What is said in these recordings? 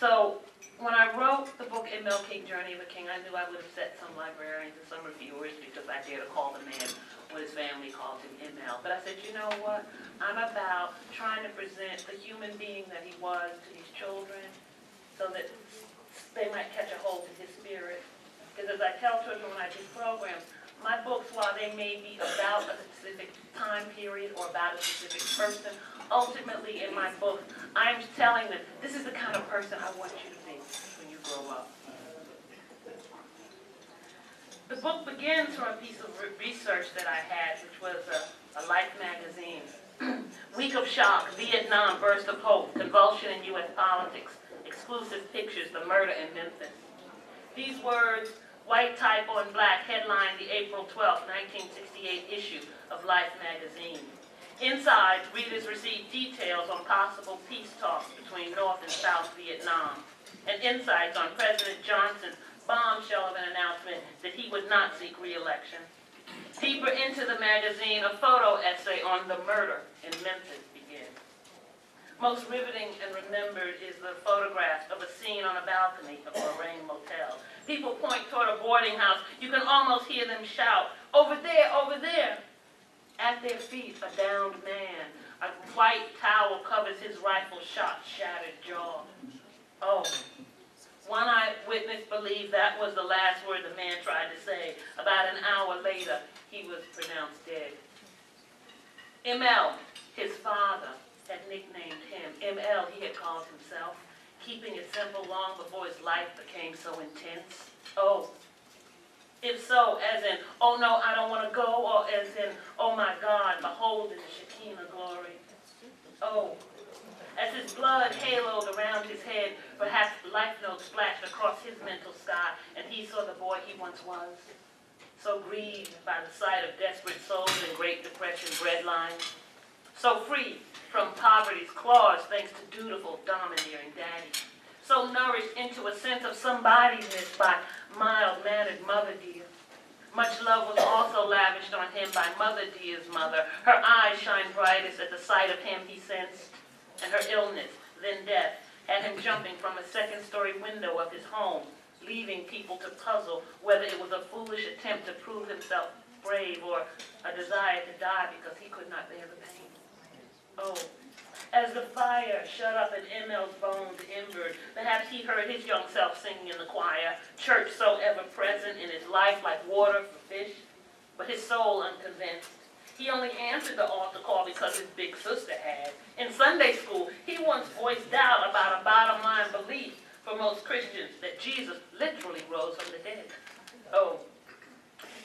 So when I wrote the book MLK Journey of a King, I knew I would upset some librarians and some reviewers because I dared to call the man what his family called him ML. But I said, you know what? I'm about trying to present the human being that he was to these children so that they might catch a hold of his spirit. Because as I tell children when I do programs, my books, while they may be about a specific time period or about a specific person, ultimately in my book, I'm telling them, this is the kind of person I want you to be when you grow up. The book begins from a piece of research that I had, which was a Life magazine. Week of shock, Vietnam, burst of hope, convulsion in U.S. politics, exclusive pictures, the murder in Memphis. These words, white type on black, headline the April 12, 1968 issue of Life magazine. Inside, readers received details on possible peace talks between North and South Vietnam, and insights on President Johnson's bombshell of an announcement that he would not seek re-election. Deeper into the magazine, a photo essay on the murder in Memphis begins. Most riveting and remembered is the photograph of a scene on a balcony of a Lorraine motel. People point toward a boarding house. You can almost hear them shout, over there, over there. At their feet, a downed man. A white towel covers his rifle shot, shattered jaw. Oh, one eyewitness believed that was the last word the man tried to say. About an hour later, he was pronounced dead. ML, his father, had nicknamed him. ML, he had called himself, keeping it simple long before his life became so intense. Oh, if so, as in, oh no, I don't want to go, or as in, oh my God, behold in the Shekinah glory. Oh, as his blood haloed around his head, perhaps life notes flashed across his mental sky, and he saw the boy he once was. So grieved by the sight of desperate souls in Great Depression breadlines. So free from poverty's claws thanks to dutiful, domineering daddy. So nourished into a sense of somebodyness by mild-mannered Mother Dear. Much love was also lavished on him by Mother Dear's mother. Her eyes shined brightest at the sight of him he sensed, and her illness, then death, had him jumping from a second-story window of his home, leaving people to puzzle whether it was a foolish attempt to prove himself brave or a desire to die because he could not bear the pain. Oh, as the fire shut up in ML's bones embered, perhaps he heard his young self singing in the choir, church so ever present in his life like water for fish, but his soul unconvinced. He only answered the altar call because his big sister had. In Sunday school, he once voiced doubt about a bottom-line belief for most Christians that Jesus literally rose from the dead. Oh.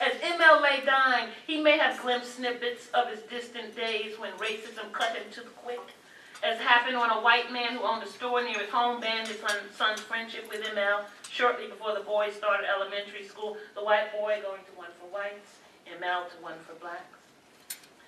As ML lay dying, he may have glimpsed snippets of his distant days when racism cut him to the quick. As happened when a white man who owned a store near his home banned his son's friendship with ML shortly before the boys started elementary school, the white boy going to one for whites, ML to one for blacks.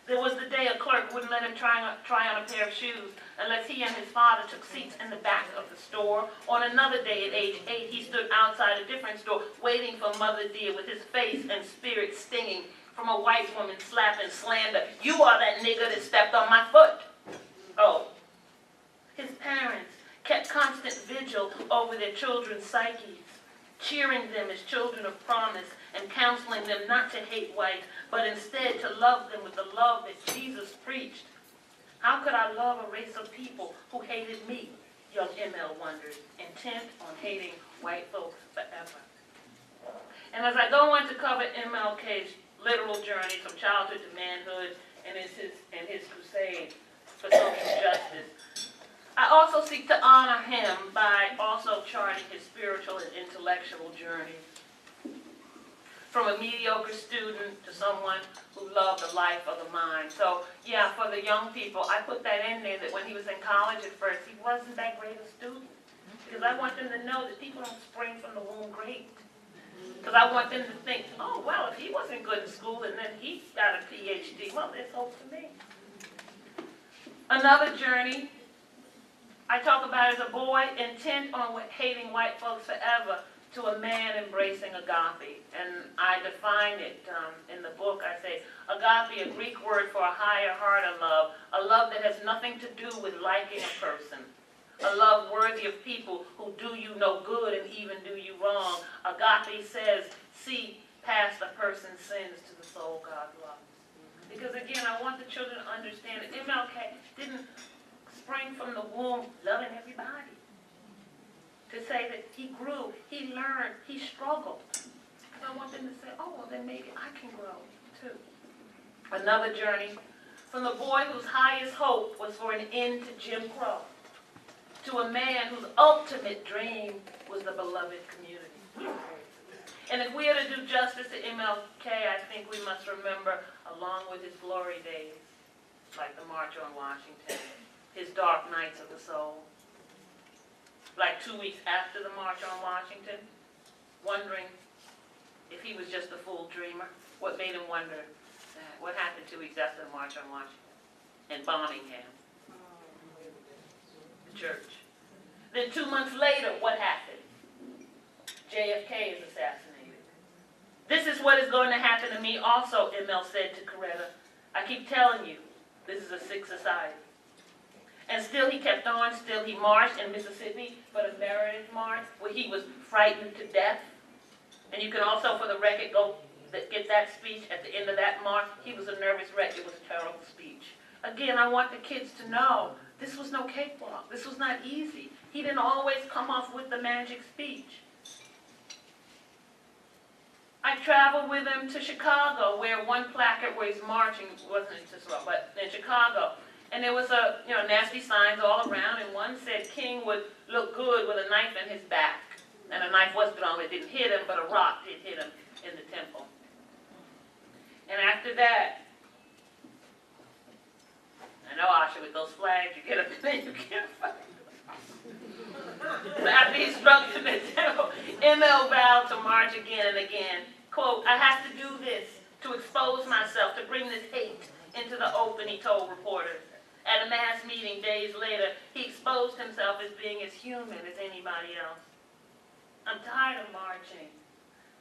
There was the day a clerk wouldn't let him try on a pair of shoes unless he and his father took seats in the back of the store. On another day at age 8, he stood outside a different store waiting for Mother Dear with his face and spirit stinging from a white woman slapping slander. You are that nigger that stepped on my foot. Oh. His parents kept constant vigil over their children's psyches, cheering them as children of promise and counseling them not to hate whites, but instead to love them with the love that Jesus preached. How could I love a race of people who hated me, young ML wondered, intent on hating white folks forever. And as I go on to cover MLK's literal journey from childhood to manhood and his crusade for social justice, I also seek to honor him by also charting his spiritual and intellectual journey. From a mediocre student to someone who loved the life of the mind. So, yeah, for the young people, I put that in there that when he was in college at first, he wasn't that great a student. Because I want them to know that people don't spring from the womb great. Because I want them to think, oh, well, if he wasn't good in school and then he got a PhD, well, there's hope for me. Another journey I talk about as a boy, intent on hating white folks forever, to a man embracing agape. And I define it in the book. I say, agape, a Greek word for a higher heart of love, a love that has nothing to do with liking a person, a love worthy worthy of people who do you no good and even do you wrong. Agape says, see past a person's sins to the soul God loves. Because again, I want the children to understand that MLK didn't spring from the womb loving everybody. To say that he grew, he learned, he struggled. And I want them to say, oh, well, then maybe I can grow too. Another journey from the boy whose highest hope was for an end to Jim Crow to a man whose ultimate dream was the beloved community. And if we are to do justice to MLK, I think we must remember, along with his glory days, like the March on Washington, his dark nights of the soul. Like 2 weeks after the March on Washington, wondering if he was just a fool dreamer. What made him wonder that? What happened 2 weeks after the March on Washington? In Birmingham, the church. Then 2 months later, what happened? JFK is assassinated. This is what is going to happen to me also, ML said to Coretta. I keep telling you, this is a sick society. And still he kept on, still he marched in Mississippi for the Meredith March, where he was frightened to death. And you can also, for the record, go get that speech at the end of that march. He was a nervous wreck. It was a terrible speech. Again, I want the kids to know this was no cakewalk. This was not easy. He didn't always come off with the magic speech. I traveled with him to Chicago, where one placard where he's marching, wasn't in Cicero, but in Chicago. And there was nasty signs all around, and one said King would look good with a knife in his back. And a knife was thrown, it didn't hit him, but a rock did hit him in the temple. And after that, I know, Asha, with those flags, you get up and then you can't fight. So after he struck in the temple, ML vowed to march again and again. Quote, I have to do this to expose myself, to bring this hate into the open, he told reporters. At a mass meeting days later, he exposed himself as being as human as anybody else. I'm tired of marching.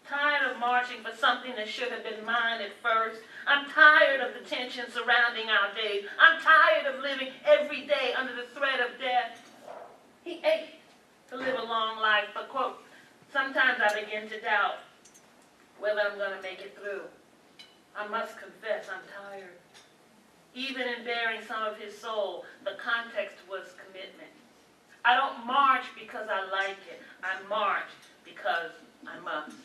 Tired of marching for something that should have been mine at first. I'm tired of the tension surrounding our days. I'm tired of living every day under the threat of death. He ached to live a long life, but, quote, sometimes I begin to doubt whether I'm going to make it through. I must confess I'm tired. Even in bearing some of his soul, the context was commitment. I don't march because I like it. I march because I must.